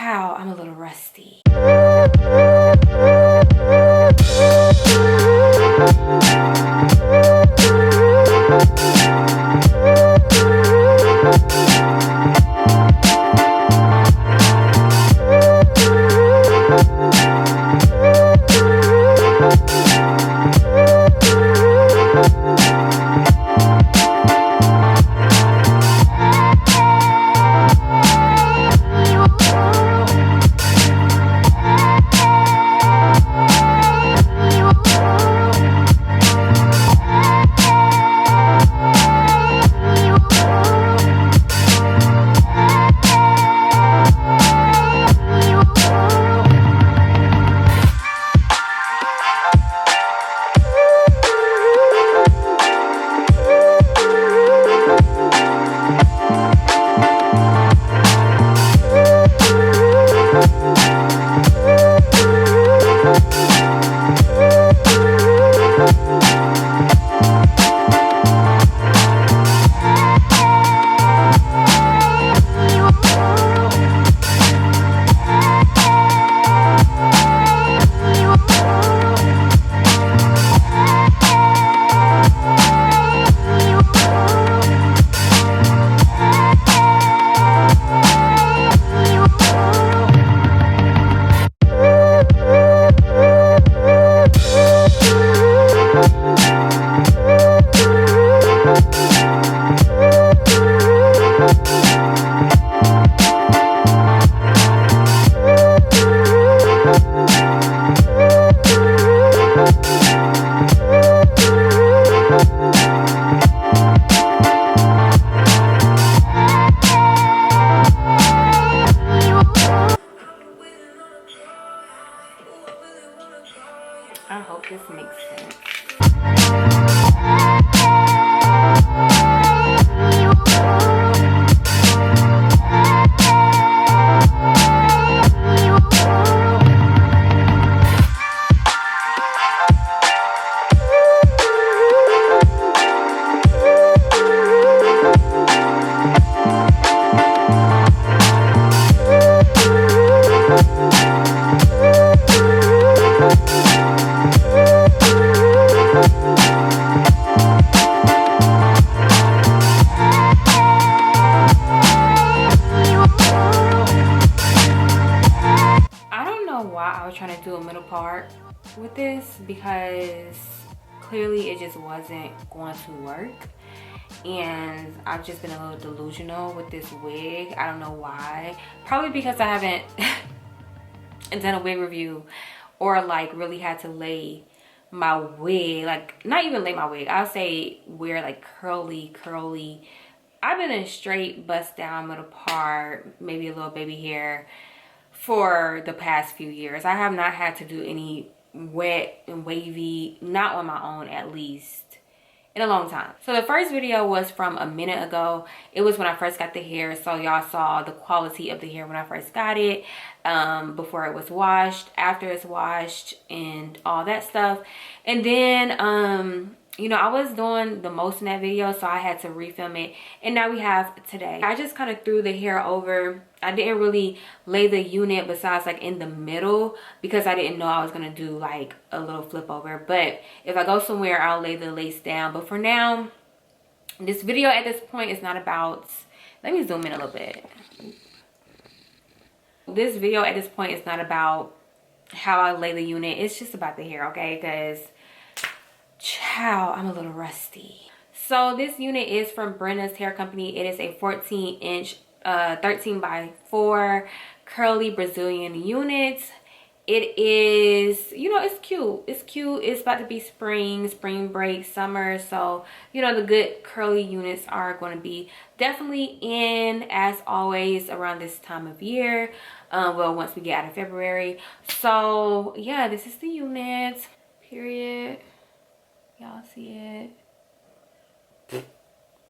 Child, I'm a little rusty. I hope this makes sense. I was trying to do a middle part with this because clearly it just wasn't going to work, and I've just been a little delusional with this wig. I don't know why. Probably because I haven't done a wig review or like really had to lay my wig, like not even lay my wig, I'll say wear like curly. I've been in straight bust down middle part, maybe a little baby hair for the past few years. I have not had to do any wet and wavy, not on my own at least, in a long time. So the first video was from a minute ago. It was when I first got the hair, so y'all saw the quality of the hair when I first got it, before it was washed, after it's washed, and all that stuff. And then you know, I was doing the most in that video, so I had to refilm it, and now we have today. I just kind of threw the hair over. I didn't really lay the unit besides like in the middle because I didn't know I was gonna do like a little flip over, but if I go somewhere I'll lay the lace down. But for now, this video at this point is not about, let me zoom in a little bit. This video at this point is not about how I lay the unit, it's just about the hair, okay? Because child, I'm a little rusty. So this unit is from Brennas Hair Company. It is a 14-inch 13 by 4 curly Brazilian unit. It is, you know, it's cute. It's about to be spring break, summer, so you know the good curly units are going to be definitely in, as always, around this time of year. Well, once we get out of February. So yeah, this is the unit, period. Y'all see it?